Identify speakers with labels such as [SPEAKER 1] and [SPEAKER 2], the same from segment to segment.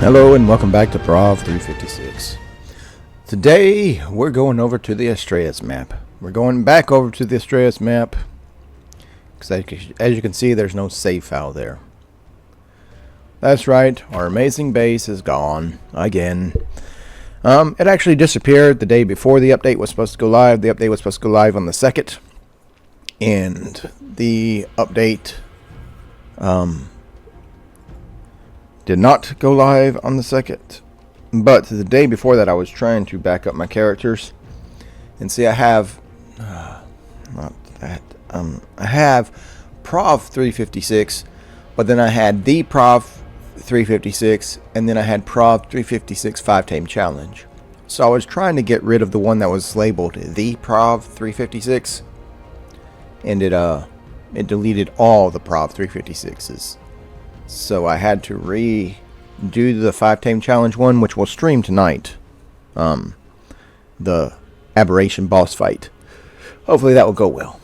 [SPEAKER 1] Hello and welcome back to Prov 356. Today we're going over to the Astraeos map. We're going back over to the Astraeos map because as you can see there's no save file there. That's right, our amazing base is gone again. It actually disappeared the day before the update was supposed to go live. The update was supposed to go live on the 2nd, and the update did not go live on the 2nd. But the day before that I was trying to back up my characters. And see, I have I have Prov 356, but then I had the Prov 356, and then I had Prov 356 5-Tame Challenge. So I was trying to get rid of the one that was labeled the Prov 356, and it deleted all the Prov 356s. So I had to redo the 5-Tame Challenge one, which will stream tonight. The Aberration boss fight. Hopefully that will go well.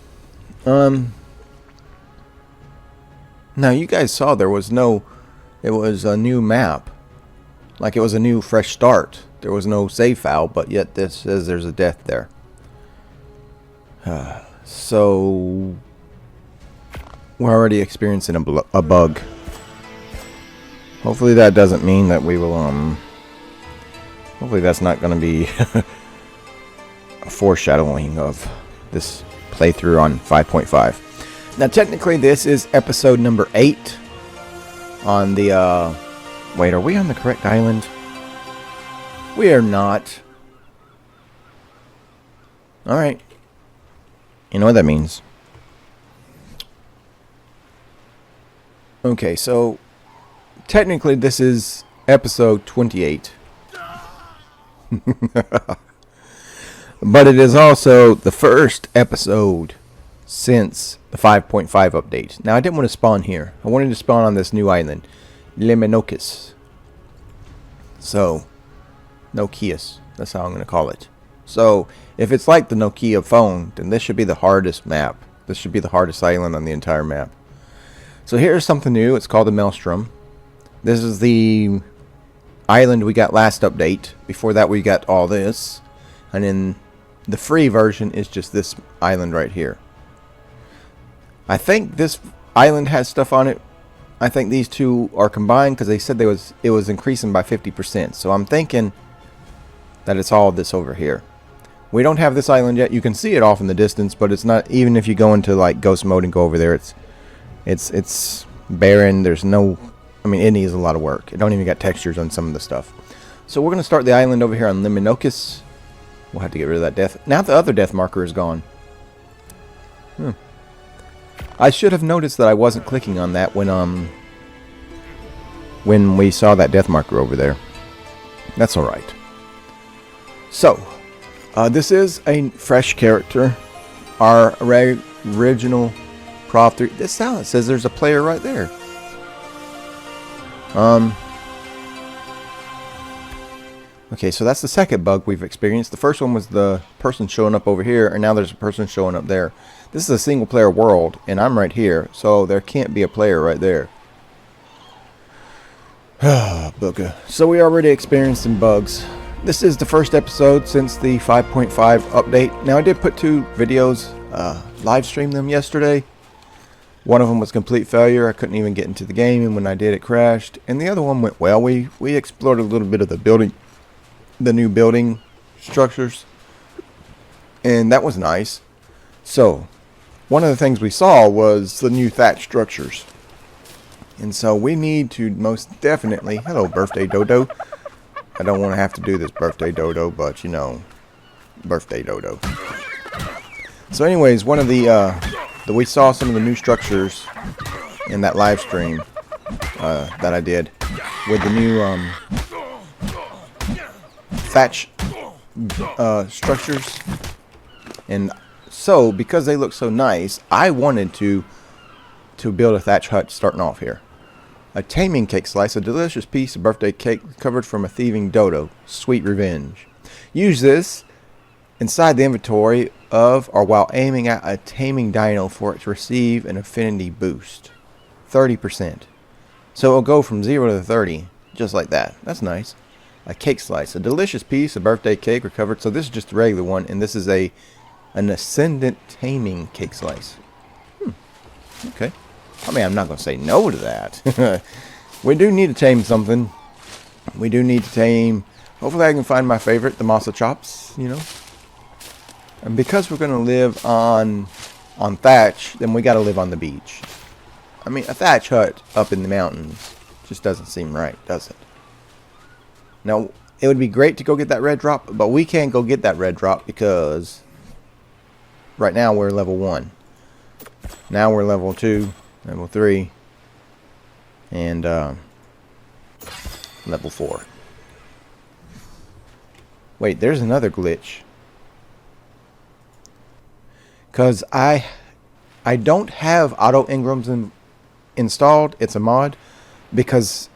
[SPEAKER 1] Now you guys saw it was a new map. Like it was a new fresh start. There was no save file, but yet this says there's a death there. So we're already experiencing a bug. Hopefully that doesn't mean that we will, hopefully that's not going to be a foreshadowing of this playthrough on 5.5. Now technically this is episode number 8 on the, wait, are we on the correct island? We are not. Alright. You know what that means. Okay, so technically this is episode 28. But it is also the first episode since the 5.5 update. Now I didn't want to spawn here. I wanted to spawn on this new island, Liminokus. So, Nokia's. That's how I'm going to call it. So, if it's like the Nokia phone, then this should be the hardest map. This should be the hardest island on the entire map. So here's something new. It's called the Maelstrom. This is the island we got last update. Before that we got all this. And then the free version is just this island right here. I think this island has stuff on it. I think these two are combined because they said it was increasing by 50%. So I'm thinking that it's all this over here. We don't have this island yet. You can see it off in the distance, but it's not, even if you go into like ghost mode and go over there, it's barren. There's no, I mean, it needs a lot of work. It don't even got textures on some of the stuff. So we're going to start the island over here on Liminokus. We'll have to get rid of that death. Now the other death marker is gone. I should have noticed that I wasn't clicking on that when we saw that death marker over there. That's alright. So, this is a fresh character. Our original Prov 3. This sound says there's a player right there. Okay, so that's the second bug we've experienced. The first one was the person showing up over here, and now there's a person showing up there. This is a single player world, and I'm right here, so there can't be a player right there. Booga. So we already experienced some bugs. This is the first episode since the 5.5 update. Now I did put 2 videos, live stream them yesterday. One of them was complete failure. I couldn't even get into the game, and when I did, it crashed. And the other one went well. We explored a little bit of the new building structures, and that was nice. So, one of the things we saw was the new thatch structures, and so we need to most definitely. Hello, birthday Dodo. I don't want to have to do this, birthday Dodo, but you know, birthday Dodo. So, anyways, one of we saw some of the new structures in that live stream that I did with the new thatch structures. And so because they look so nice, I wanted to build a thatch hut starting off here. A taming cake slice, a delicious piece of birthday cake covered from a thieving dodo. Sweet revenge. Use this inside the inventory of or while aiming at a taming dino for it to receive an affinity boost. 30%. So it'll go from 0 to 30 Just like that. That's nice. A cake slice. A delicious piece of birthday cake recovered. So this is just a regular one. And this is an ascendant taming cake slice. Okay. I mean, I'm not going to say no to that. We do need to tame something. We do need to tame... Hopefully I can find my favorite, the masa chops, you know. And because we're going to live on thatch, then we got to live on the beach. I mean, a thatch hut up in the mountains just doesn't seem right, does it? Now, it would be great to go get that red drop, but we can't go get that red drop because right now we're level 1. Now we're level 2, level 3, and level 4. Wait, there's another glitch. Because I don't have auto engrams installed. It's a mod. Because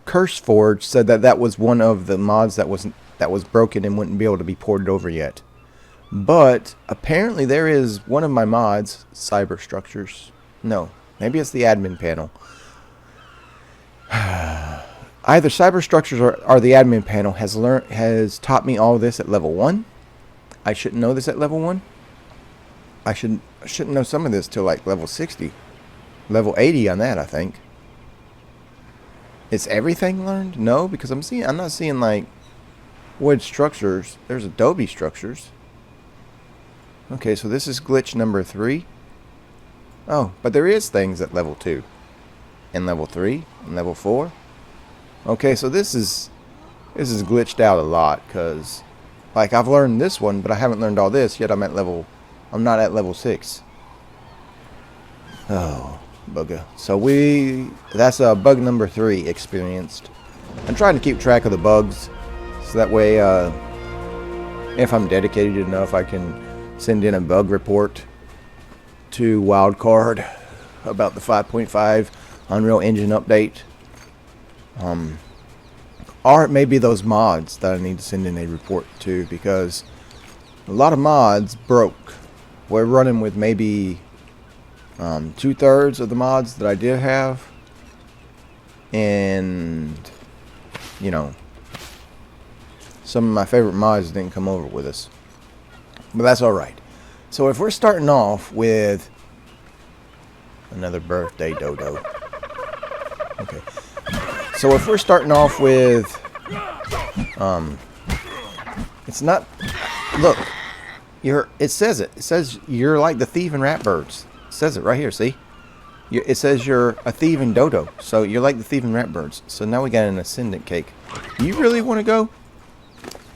[SPEAKER 1] CurseForge said that was one of the mods that was broken and wouldn't be able to be ported over yet. But apparently there is one of my mods, Cyber Structures. No, maybe it's the admin panel. Either Cyber Structures or the admin panel has taught me all this at level 1. I shouldn't know this at level 1. I shouldn't know some of this till like level 60. Level 80 on that, I think. Is everything learned? No, because I'm not seeing like wood structures. There's adobe structures. Okay, so this is glitch number 3. Oh, but there is things at level 2. And level 3 and level 4. Okay, so this is glitched out a lot, because like I've learned this one, but I haven't learned all this yet. I'm not at level 6. Oh, bugger. So that's bug number 3 experienced. I'm trying to keep track of the bugs, so that way if I'm dedicated enough, I can send in a bug report to Wildcard about the 5.5 Unreal Engine update. Or it may be those mods that I need to send in a report to, because a lot of mods broke. We're running with maybe 2/3 of the mods that I did have, and you know, some of my favorite mods didn't come over with us, but that's all right. So if we're starting off with another birthday dodo, okay. So if we're starting off with, it's not, look, it says you're like the thieving rat birds. It says it right here, see? It says you're a thieving dodo, so you're like the thieving rat birds. So now we got an ascendant cake. You really want to go?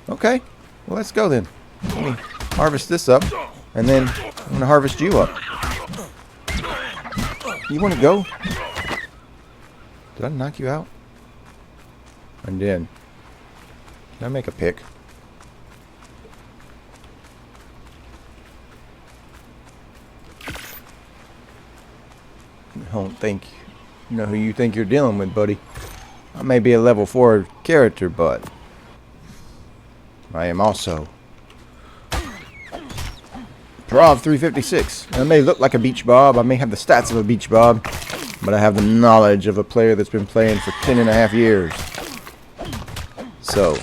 [SPEAKER 1] Okay, well let's go then. Let me harvest this up, and then I'm going to harvest you up. You want to go? Did I knock you out? I did. Can I make a pick? I don't think you know who you think you're dealing with, buddy. I may be a level 4 character, but I am also Prov 356. I may look like a beach bob. I may have the stats of a beach bob, but I have the knowledge of a player that's been playing for 10.5 years. So,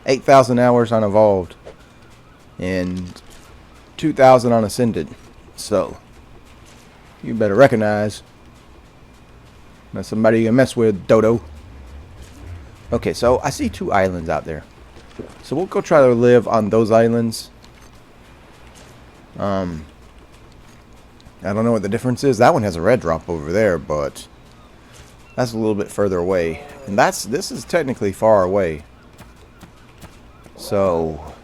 [SPEAKER 1] 8,000 hours on Evolved, and 2,000 on Ascended. So, you better recognize that's somebody you can mess with, Dodo. Okay, so I see 2 islands out there. So we'll go try to live on those islands. I don't know what the difference is. That one has a red drop over there, but that's a little bit further away. And this is technically far away. So,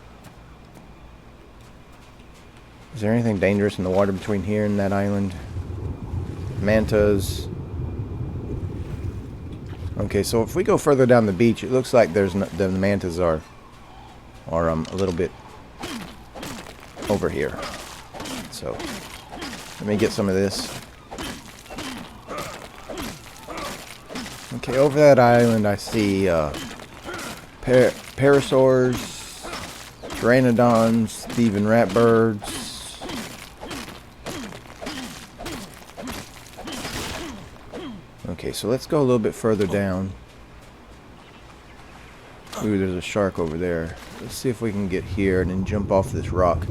[SPEAKER 1] is there anything dangerous in the water between here and that island? Mantas. Okay, so if we go further down the beach, it looks like the mantas are a little bit over here. So, let me get some of this. Okay, over that island I see parasaurs, pteranodons, thieving ratbirds. Okay, so let's go a little bit further down. Ooh, there's a shark over there. Let's see if we can get here and then jump off this rock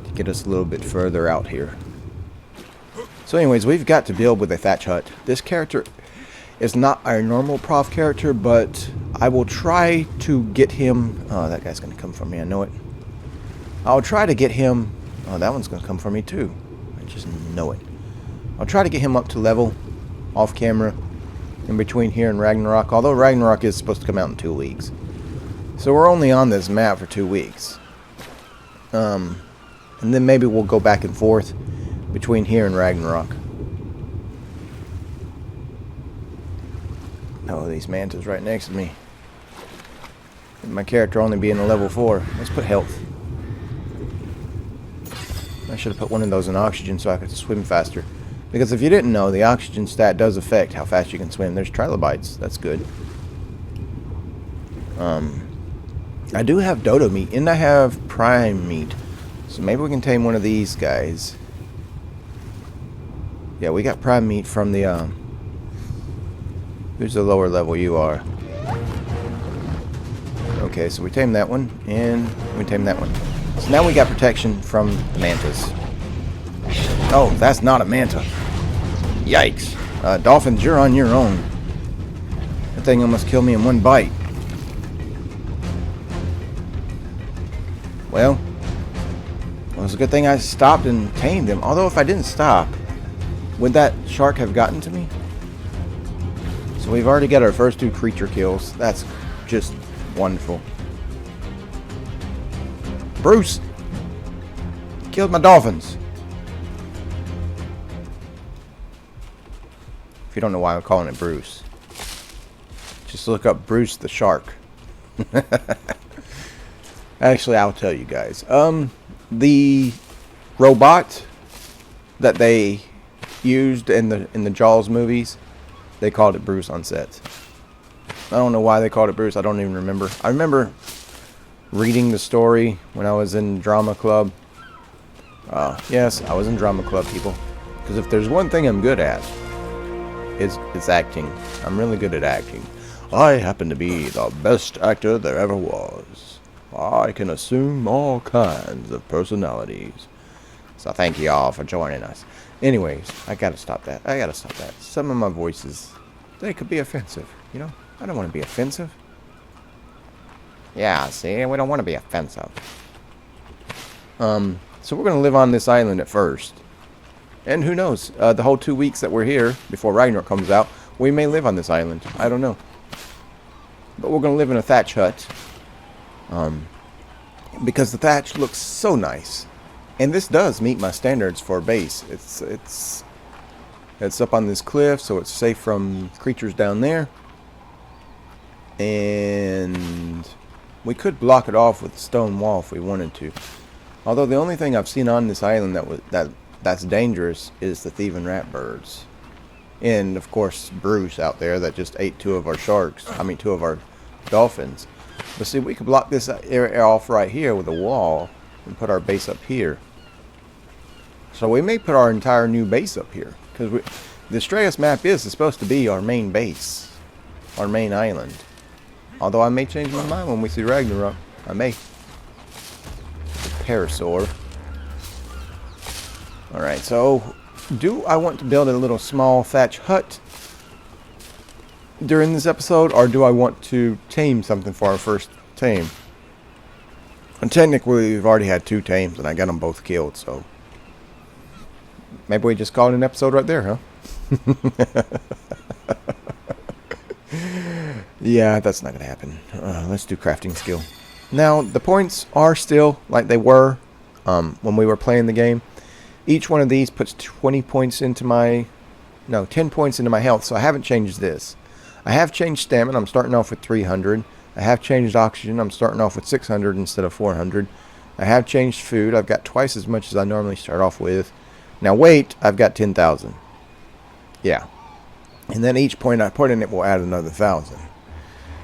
[SPEAKER 1] to get us a little bit further out here. So anyways, we've got to build with a thatch hut. This character is not our normal prof character, but I will try to get him... Oh, that guy's going to come for me, I know it. I'll try to get him... Oh, that one's going to come for me too. I just know it. I'll try to get him up to level, off camera, in between here and Ragnarok. Although Ragnarok is supposed to come out in 2 weeks. So we're only on this map for 2 weeks. And then maybe we'll go back and forth between here and Ragnarok. Oh, these mantas right next to me. My character only being a level 4. Let's put health. I should have put one of those in oxygen so I could swim faster. Because if you didn't know, the oxygen stat does affect how fast you can swim. There's trilobites. That's good. I do have dodo meat, and I have prime meat. So maybe we can tame one of these guys. Yeah, we got prime meat from the, Who's the lower level you are? Okay, so we tamed that one, and we tamed that one. So now we got protection from the mantas. Oh, that's not a manta. Yikes. Dolphins, you're on your own. That thing almost killed me in one bite. Well, it was a good thing I stopped and tamed them. Although if I didn't stop, would that shark have gotten to me? So we've already got our first 2 creature kills. That's just wonderful. Bruce! Killed my dolphins. If you don't know why I'm calling it Bruce, just look up Bruce the shark. Actually, I'll tell you guys. The robot that they used in the Jaws movies, they called it Bruce on set. I don't know why they called it Bruce. I don't even remember. I remember reading the story when I was in drama club. Yes, I was in drama club, people. Because if there's one thing I'm good at, it's acting. I'm really good at acting. I happen to be the best actor there ever was. I can assume all kinds of personalities. So thank you all for joining us. Anyways, I gotta stop that. Some of my voices, they could be offensive, you know? I don't want to be offensive. Yeah, see, we don't want to be offensive. So we're gonna live on this island at first. And who knows, the whole 2 weeks that we're here, before Ragnarok comes out, we may live on this island. I don't know. But we're gonna live in a thatch hut. Because the thatch looks so nice. And this does meet my standards for base. It's up on this cliff, so it's safe from creatures down there. And we could block it off with a stone wall if we wanted to. Although the only thing I've seen on this island that's dangerous is the thieving rat birds. And of course Bruce out there that just ate 2 of our sharks. I mean 2 of our dolphins. But see, we could block this area off right here with a wall and put our base up here. So we may put our entire new base up here. Because the Astraeos map is supposed to be our main base. Our main island. Although I may change my mind when we see Ragnarok. I may. Parasaur. Alright, so do I want to build a little small thatch hut during this episode, or do I want to tame something for our first tame? And technically we've already had 2 tames and I got them both killed, so maybe we just call it an episode right there, huh? Yeah, that's not gonna happen. Let's do crafting skill. Now the points are still like they were when we were playing the game. Each one of these puts 20 points into my 10 points into my health, so I haven't changed this. I have changed stamina. I'm starting off with 300. I have changed oxygen. I'm starting off with 600 instead of 400. I have changed food. I've got twice as much as I normally start off with. Now weight, I've got 10,000. Yeah. And then each point I put in it will add another 1,000.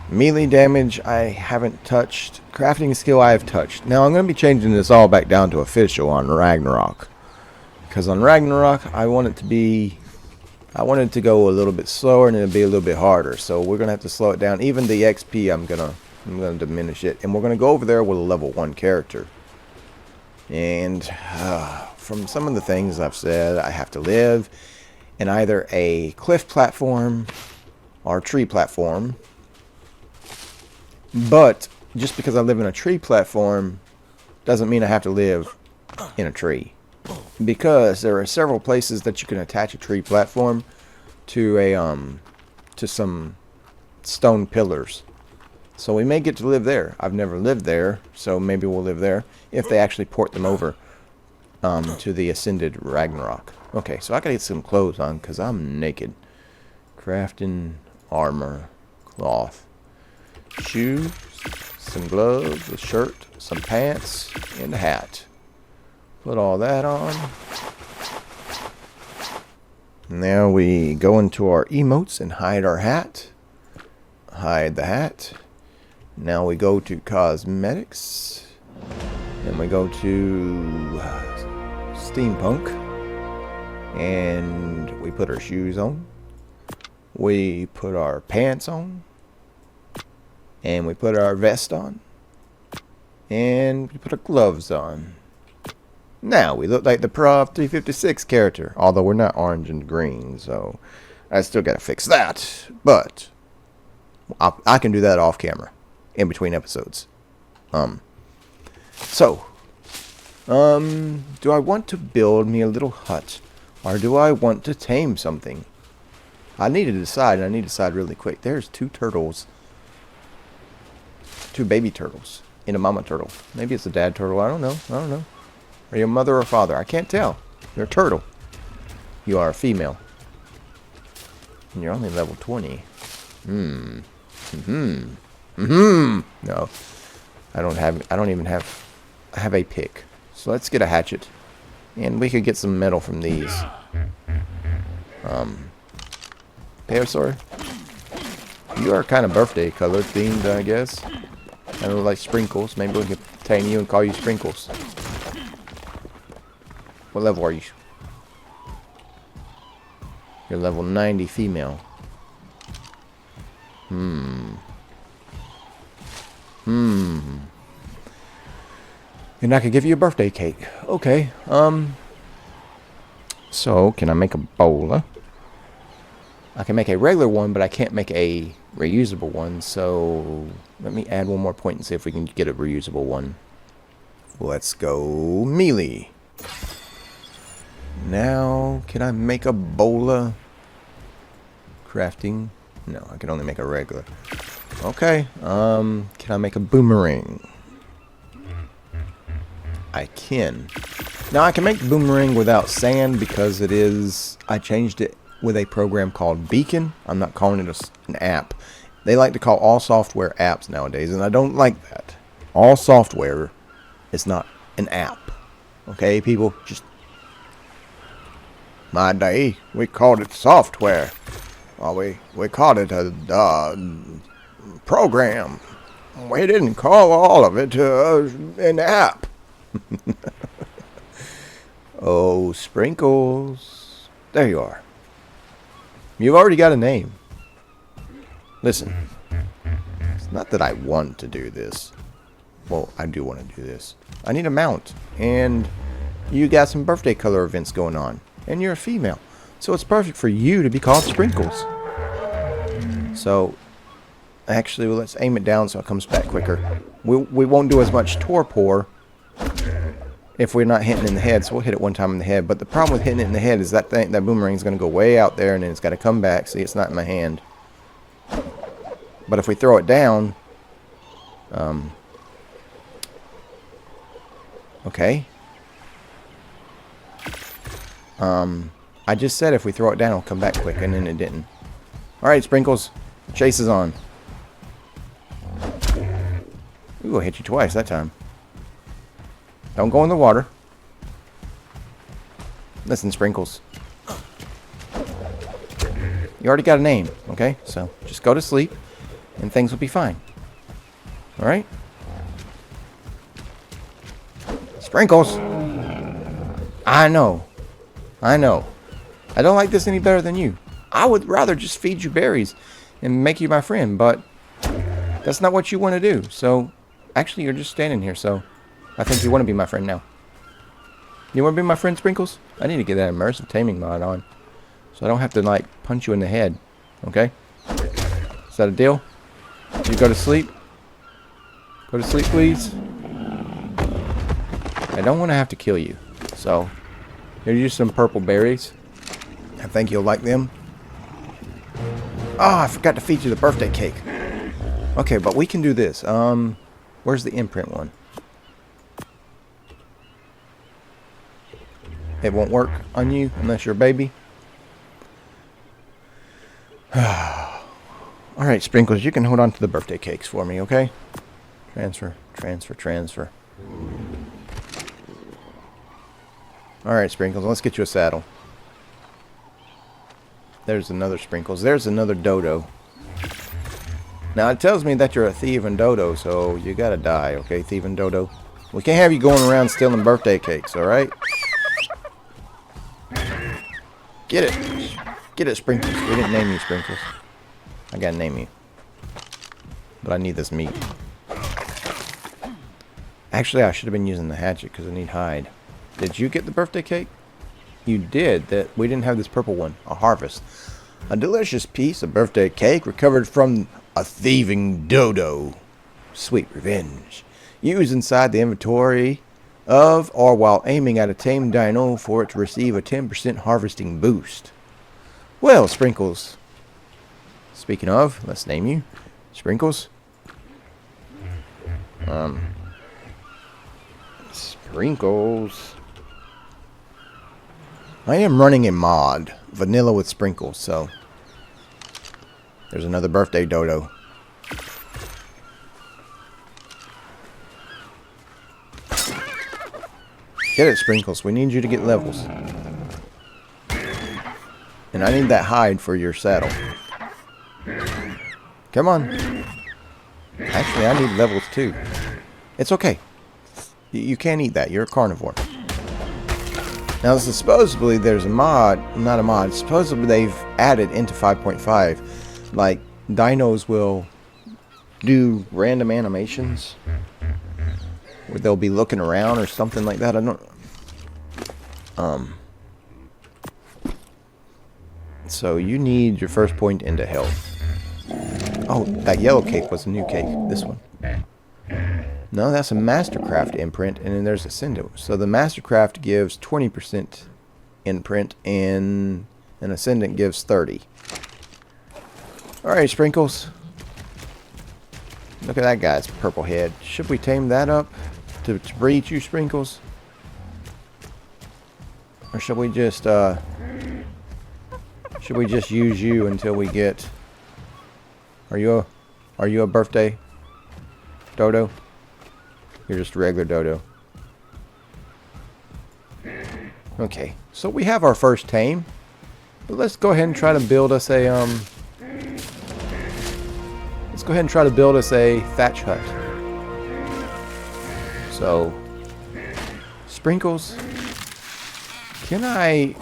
[SPEAKER 1] Melee damage, I haven't touched. Crafting skill, I have touched. Now I'm going to be changing this all back down to official on Ragnarok. Because on Ragnarok, I want it to be I wanted to go a little bit slower and it'll be a little bit harder. So we're gonna have to slow it down. Even the XP, I'm gonna diminish it, and we're gonna go over there with a level 1 character. And from some of the things I've said, I have to live in either a cliff platform or a tree platform. But just because I live in a tree platform doesn't mean I have to live in a tree. Because there are several places that you can attach a tree platform to to some stone pillars. So we may get to live there. I've never lived there, so maybe we'll live there if they actually port them over to the Ascended Ragnarok. Okay, so I gotta get some clothes on because I'm naked. Crafting armor, cloth, shoes, some gloves, a shirt, some pants, and a hat. Put all that on. Now we go into our emotes and hide our hat. Hide the hat. Now we go to cosmetics. And we go to steampunk. And we put our shoes on. We put our pants on. And we put our vest on. And we put our gloves on. Now we look like the Prof 356 character, although we're not orange and green, so I still gotta fix that. But I can do that off camera, in between episodes. Do I want to build me a little hut, or do I want to tame something? I need to decide, and I need to decide really quick. There's 2 turtles, 2 baby turtles, and a mama turtle. Maybe it's a dad turtle. I don't know. Are you a mother or father? I can't tell. You're a turtle. You are a female. And you're only level 20. No. I have a pick. So let's get a hatchet. And we could get some metal from these. Peosaur, you are kind of birthday color themed, I guess. I don't like Sprinkles. Maybe we could tame you and call you Sprinkles. What level are you? You're level 90 female. And I could give you a birthday cake. Okay. So, can I make a bowler? I can make a regular one, but I can't make a reusable one. So, let me add one more point and see if we can get a reusable one. Let's go melee. Now, can I make a bowler? Crafting? No, I can only make a regular. Okay, can I make a boomerang? I can. Now, I can make boomerang without sand because it is... I changed it with a program called Beacon. I'm not calling it an app. They like to call all software apps nowadays, and I don't like that. All software is not an app. Okay, people? Just... My day, we called it software. Well, we called it a program. We didn't call all of it an app. Oh, Sprinkles. There you are. You've already got a name. Listen, it's not that I want to do this. Well, I do want to do this. I need a mount. And you got some birthday color events going on. And you're a female. So it's perfect for you to be called Sprinkles. So, actually, well, let's aim it down so it comes back quicker. We won't do as much torpor if we're not hitting in the head. So we'll hit it one time in the head. But the problem with hitting it in the head is that boomerang is going to go way out there and then it's got to come back. See, it's not in my hand. But if we throw it down... okay. I just said if we throw it down, it'll come back quick, and then it didn't. Alright, Sprinkles. Chase is on. Ooh, I hit you twice that time. Don't go in the water. Listen, Sprinkles. You already got a name, okay? So, just go to sleep, and things will be fine. Alright? Sprinkles! I know. I don't like this any better than you. I would rather just feed you berries and make you my friend, but that's not what you want to do. So, actually, you're just standing here, so I think you want to be my friend now. You want to be my friend, Sprinkles? I need to get that immersive taming mod on, so I don't have to, like, punch you in the head. Okay? Is that a deal? Did you go to sleep? Go to sleep, please. I don't want to have to kill you. So, here's some purple berries. I think you'll like them. Oh, I forgot to feed you the birthday cake. Okay, but we can do this. Where's the imprint one? It won't work on you unless you're a baby. Alright, Sprinkles, you can hold on to the birthday cakes for me, okay? Transfer, transfer, transfer. Alright, Sprinkles, let's get you a saddle. There's another Sprinkles. There's another dodo. Now, it tells me that you're a thieving dodo, so you gotta die, okay, thieving dodo? We can't have you going around stealing birthday cakes, alright? Get it. Get it, Sprinkles. We didn't name you Sprinkles. I gotta name you. But I need this meat. Actually, I should have been using the hatchet because I need hide. Did you get the birthday cake? You did. That we didn't have this purple one. A harvest. A delicious piece of birthday cake recovered from a thieving dodo. Sweet revenge. Use inside the inventory of or while aiming at a tame dino for it to receive a 10% harvesting boost. Well, Sprinkles. Speaking of, let's name you. Sprinkles. Sprinkles. I am running a mod. Vanilla with Sprinkles, so. There's another birthday dodo. Get it, Sprinkles. We need you to get levels. And I need that hide for your saddle. Come on. Actually, I need levels too. It's okay. You can't eat that. You're a carnivore. Now, this is supposedly there's a mod. Not a mod. Supposedly they've added into 5.5. Like, dinos will do random animations where they'll be looking around or something like that. I don't. So you need your first point into health. Oh, that yellow cake was a new cake. This one. No, that's a Mastercraft imprint, and then there's Ascendant. So the Mastercraft gives 20% imprint, and an Ascendant gives 30. Alright, Sprinkles. Look at that guy's purple head. Should we tame that up to breed you, Sprinkles? Or should we just use you until we get... Are you a birthday dodo? You're just a regular dodo. Okay, so we have our first tame. But let's go ahead and try to build us a thatch hut. So, Sprinkles, do I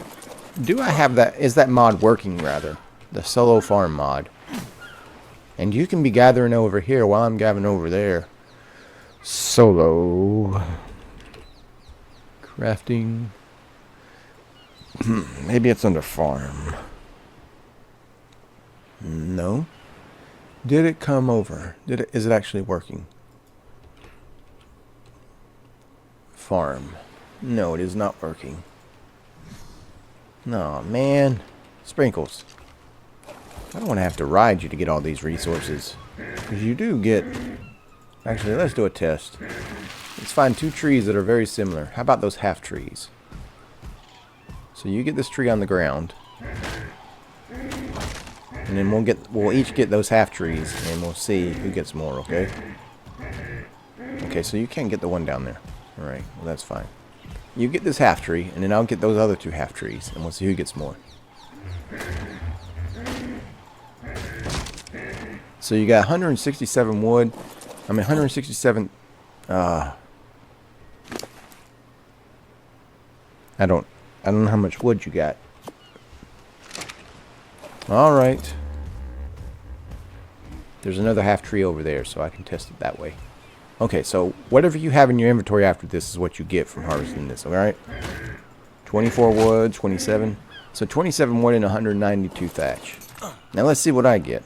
[SPEAKER 1] have that, is that mod working rather? The solo farm mod. And you can be gathering over here while I'm gathering over there. Solo. Crafting. Maybe it's under farm. No. Did it come over? Is it actually working? Farm. No, it is not working. No, man. Sprinkles. I don't want to have to ride you to get all these resources. Because you do get... Actually, let's do a test. Let's find two trees that are very similar. How about those half trees? So you get this tree on the ground. And then we'll each get those half trees, and we'll see who gets more, okay? Okay, so you can't get the one down there. Alright, well that's fine. You get this half tree, and then I'll get those other two half trees, and we'll see who gets more. So you got 167 wood. 167... I don't know how much wood you got. Alright. There's another half tree over there, so I can test it that way. Okay, so whatever you have in your inventory after this is what you get from harvesting this, alright? 24 wood, 27. So 27 wood and 192 thatch. Now let's see what I get.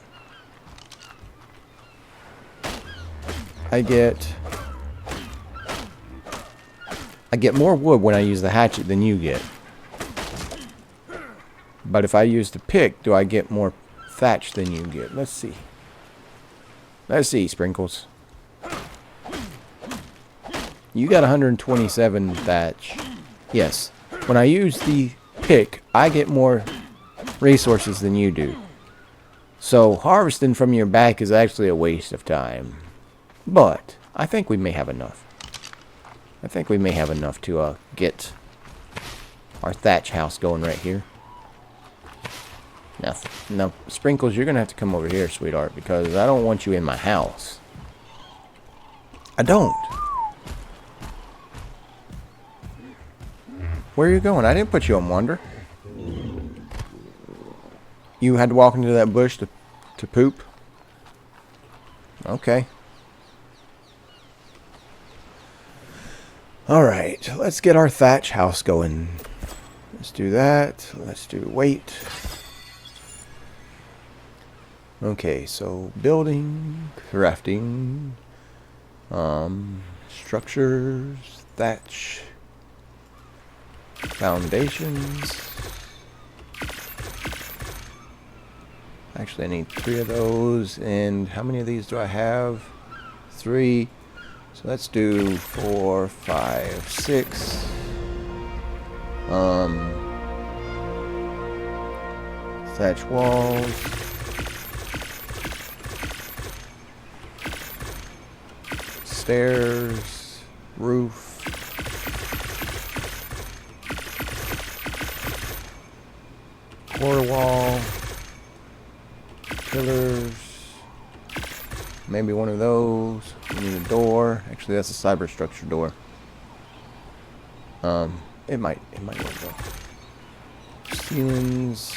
[SPEAKER 1] I get more wood when I use the hatchet than you get. But if I use the pick, do I get more thatch than you get? Let's see. Let's see, Sprinkles. You got 127 thatch. Yes. When I use the pick, I get more resources than you do. So harvesting from your back is actually a waste of time. But I think we may have enough. I think we may have enough to get our thatch house going right here. Now, Sprinkles, you're going to have to come over here, sweetheart, because I don't want you in my house. I don't. Where are you going? I didn't put you on wander. You had to walk into that bush to poop? Okay. Alright, let's get our thatch house going. Let's do that. Let's do weight. Okay, so building, crafting, structures, thatch, foundations. Actually, I need 3 of those. And how many of these do I have? 3. So let's do 4, 5, 6. Thatch walls. Stairs. Roof. Quarter wall. Pillars. Maybe one of those. We need a door. Actually, that's a cyber structure door. It might work though. Ceilings.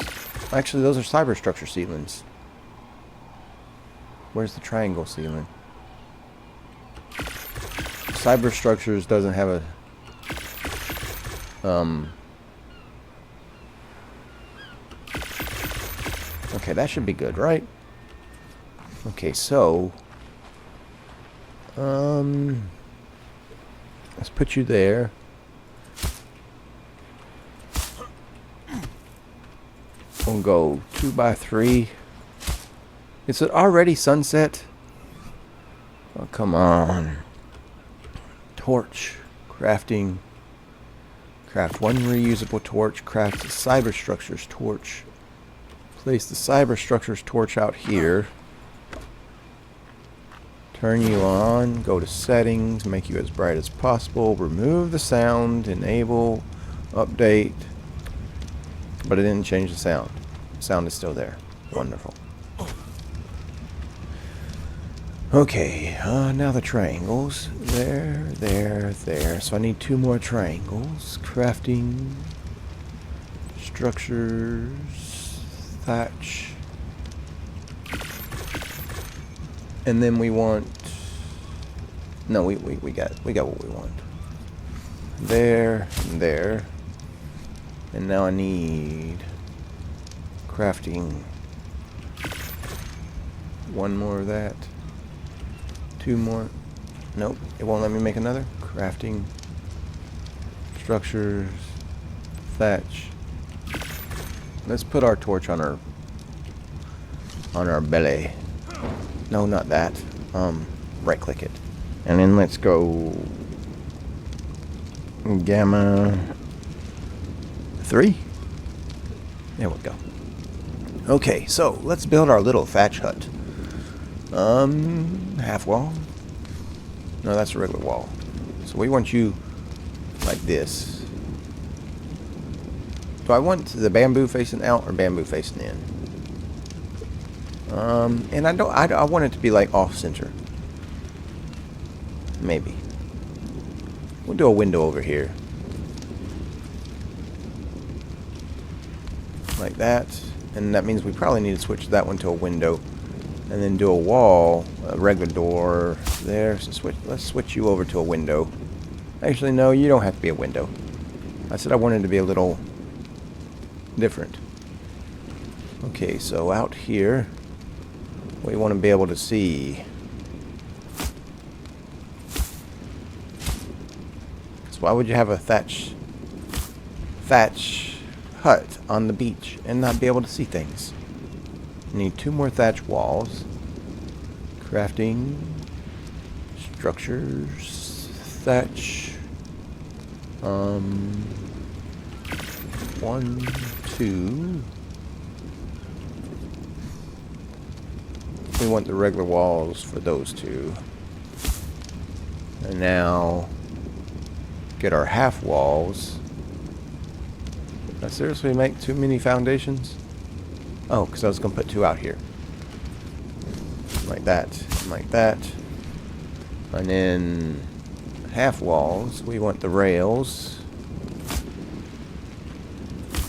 [SPEAKER 1] Actually, those are cyber structure ceilings. Where's the triangle ceiling? Cyber structures doesn't have a okay, that should be good, right? Okay, so let's put you there. We'll go 2 by 3. Is it already sunset? Oh, come on. Torch. Crafting. Craft 1 reusable torch. Craft the cyber structures torch. Place the cyber structures torch out here. Turn you on. Go to settings. Make you as bright as possible. Remove the sound. Enable. Update. But it didn't change the sound. The sound is still there. Wonderful. Okay, now the triangles. There, there, there. So I need 2 more triangles. Crafting. Structures. Thatch. And then we want... No, we got what we want. There, and there. And now I need crafting 1 more of that. 2 more. Nope, it won't let me make another. Crafting, structures, thatch. Let's put our torch on our belly. No, not that. Right click it. And then let's go gamma 3. There we go. Okay, so let's build our little thatch hut. Half wall. No, that's a regular wall. So we want you like this. Do I want the bamboo facing out or bamboo facing in? And I want it to be like off center. Maybe. We'll do a window over here. Like that. And that means we probably need to switch that one to a window. And then do a wall, a regular door there. So let's switch you over to a window. Actually, no, you don't have to be a window. I said I wanted to be a little different. Okay, so out here, we want to be able to see. So why would you have a thatch hut on the beach and not be able to see things? You need 2 more thatch walls. Crafting. Structures. Thatch. 1, 2. We want the regular walls for those 2. And now get our half walls. Did I seriously make too many foundations? Oh, because I was going to put 2 out here. Like that. Like that. And then half walls. We want the rails.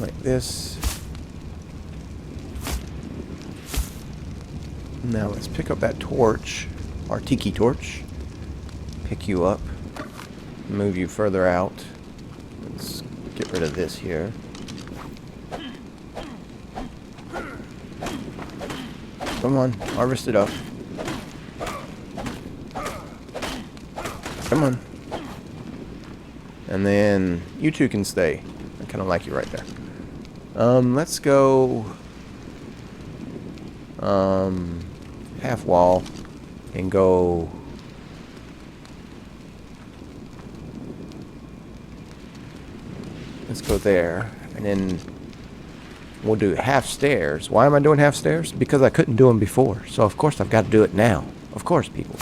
[SPEAKER 1] Like this. Now let's pick up that torch. Our tiki torch. Pick you up. Move you further out. Let's get rid of this here. Come on, harvest it up. Come on. And then you 2 can stay. I kind of like you right there. Let's go half wall and go let's go there, and then we'll do half stairs. Why am I doing half stairs? Because I couldn't do them before, so of course I've got to do it now. Of course, people.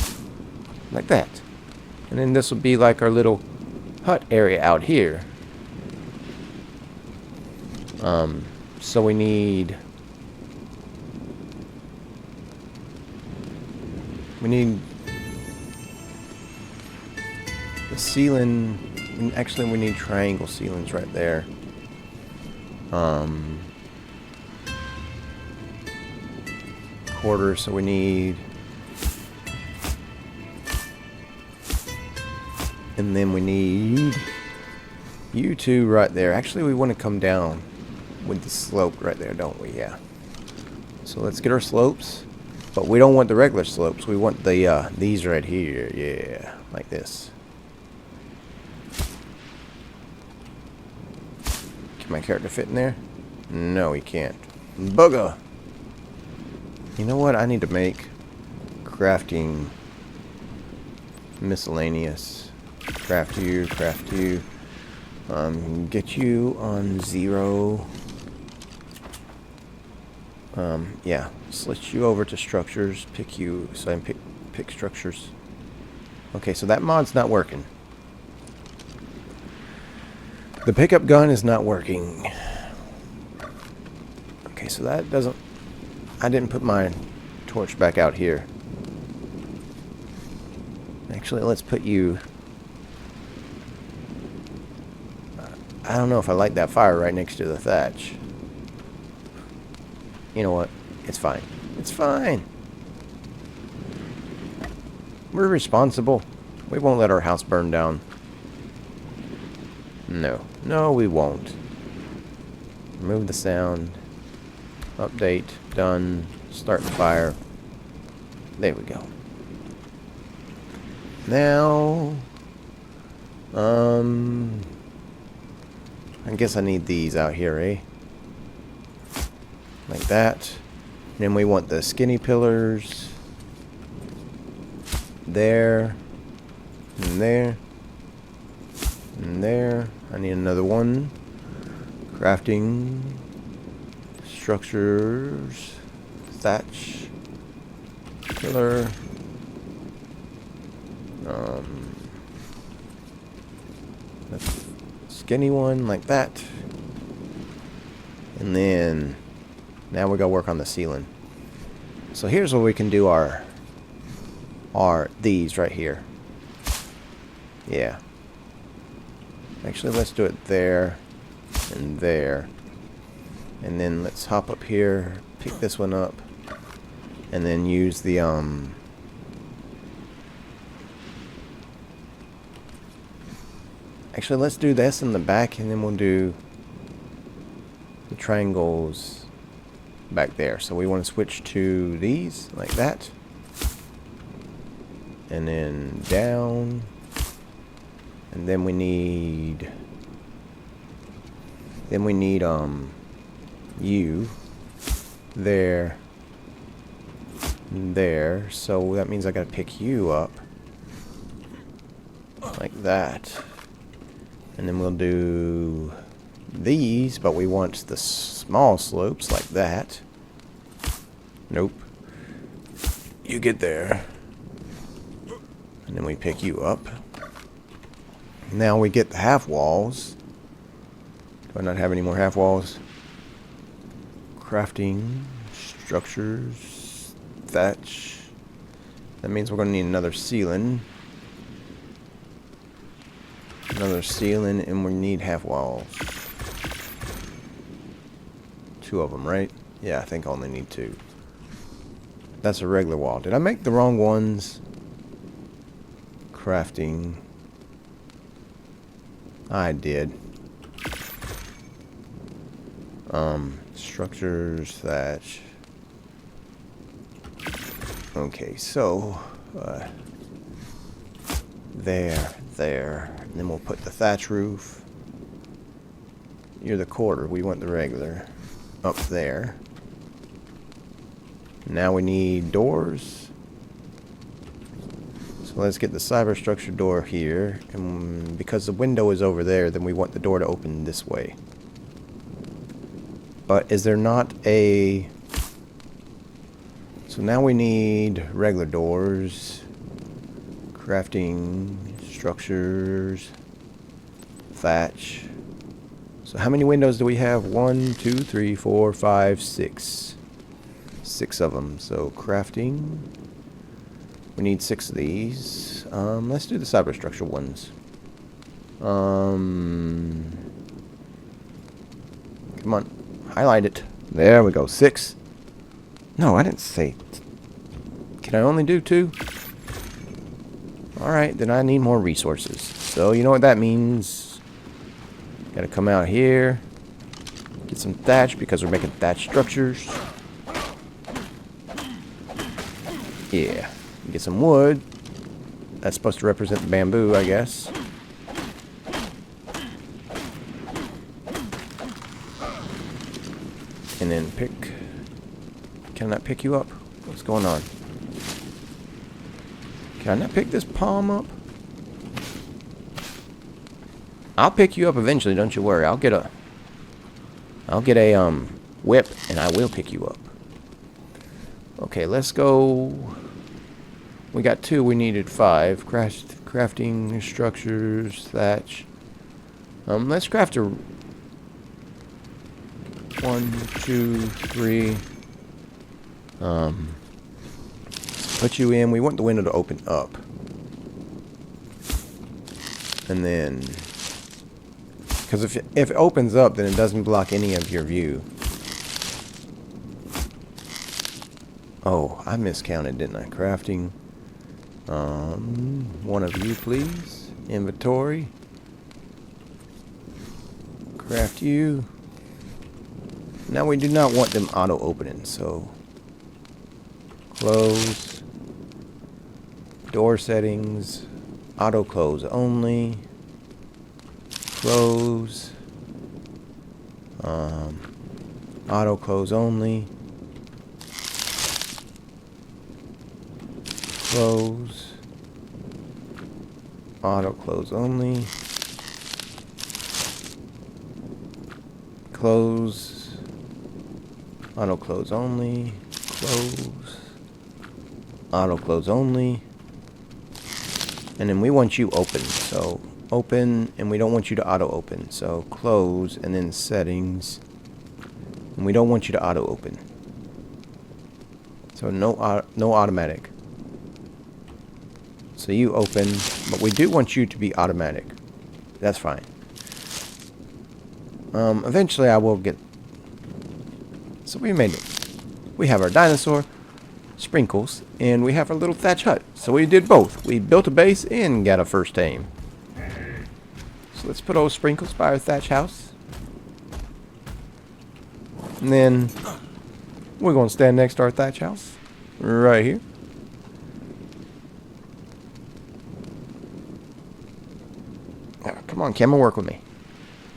[SPEAKER 1] Like that. And then this will be like our little hut area out here. So we need the ceiling. Actually, we need triangle ceilings right there. Quarter, so we need, and then we need you 2 right there. Actually, we want to come down with the slope right there, don't we? Yeah. So let's get our slopes, but we don't want the regular slopes. We want the these right here. Yeah, like this. Can my character fit in there? No, he can't. Bugger. You know what? I need to make crafting miscellaneous. Craft you, craft you. Get you on 0. Yeah. Switch you over to structures. Pick you. So I can pick structures. Okay, so that mod's not working. The pickup gun is not working. Okay, so that doesn't... I didn't put my torch back out here. Actually, let's put you... I don't know if I like that fire right next to the thatch. You know what? It's fine. It's fine. We're responsible. We won't let our house burn down. No. No, we won't. Remove the sound. Update. Done. Start the fire. There we go. Now... I guess I need these out here, eh? Like that. Then we want the skinny pillars. There. And there. And there. I need another one. Crafting. Structures. Thatch. Pillar. The skinny one like that. And then now we gotta work on the ceiling. So here's where we can do our these right here. Yeah. Actually, let's do it there and there. And then let's hop up here, pick this one up, and then use the actually, let's do this in the back, and then we'll do the triangles back there. So we want to switch to these, like that. And then down. And then we need... you. There. There. So that means I gotta pick you up. Like that. And then we'll do these, but we want the small slopes like that. Nope. You get there. And then we pick you up. Now we get the half walls. Do I not have any more half walls? Crafting, structures, thatch. That means we're going to need another ceiling. Another ceiling, and we need half walls. 2 of them, right? Yeah, I think I only need 2. That's a regular wall. Did I make the wrong ones? Crafting. I did. Structures, thatch. Okay, so there. And then we'll put the thatch roof. You're the quarter. We want the regular up there. Now we need doors. So let's get the cyberstructure door here. And because the window is over there, then we want the door to open this way. But is there not a... So now we need regular doors. Crafting, structures, thatch. So how many windows do we have? 1, 2, 3, 4, 5, 6. 6 of them. So crafting. We need 6 of these. Let's do the cyberstructure ones. Come on. Highlight it. There we go. 6. No, I didn't say... Can I only do 2? Alright, then I need more resources. So, you know what that means. Gotta come out here. Get some thatch, because we're making thatch structures. Yeah. Get some wood. That's supposed to represent the bamboo, I guess. And then pick... Can I not pick you up? What's going on? Can I not pick this palm up? I'll pick you up eventually, don't you worry. I'll get a whip, and I will pick you up. Okay, let's go. We got 2, we needed 5. Crafting, structures, thatch. Let's craft a 1, 2, 3. Put you in. We want the window to open up. And then, because if it opens up, then it doesn't block any of your view. Oh, I miscounted, didn't I? Crafting. One of you, please. Inventory. Craft you. Now we do not want them auto opening, so close. Door settings. Auto close only. Close. Auto close only. Close. Auto close only. Close. Auto close only. Close. Auto close only. And then we want you open. So open, and we don't want you to auto open. So close, and then settings. And we don't want you to auto open. So no automatic. So you open, but we do want you to be automatic. That's fine. Eventually I will get So we made it. We have our dinosaur, Sprinkles, and we have our little thatch hut. So we did both. We built a base and got a first aim. So let's put old Sprinkles by our thatch house. And then we're going to stand next to our thatch house. Right here. Oh, come on, Kim, work with me.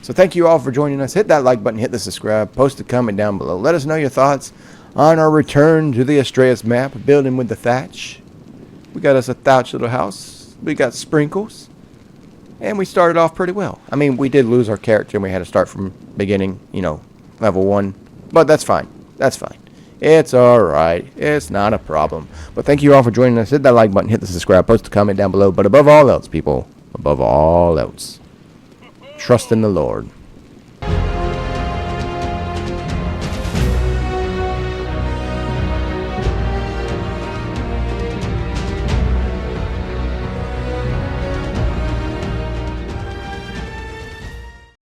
[SPEAKER 1] So thank you all for joining us. Hit that like button, hit the subscribe, post a comment down below. Let us know your thoughts on our return to the Astraeos map, building with the thatch. We got us a thatch little house. We got Sprinkles. And we started off pretty well. I mean, we did lose our character and we had to start from beginning, you know, level 1. But that's fine. That's fine. It's alright. It's not a problem. But thank you all for joining us. Hit that like button, hit the subscribe, post a comment down below. But above all else, people, above all else, trust in the Lord.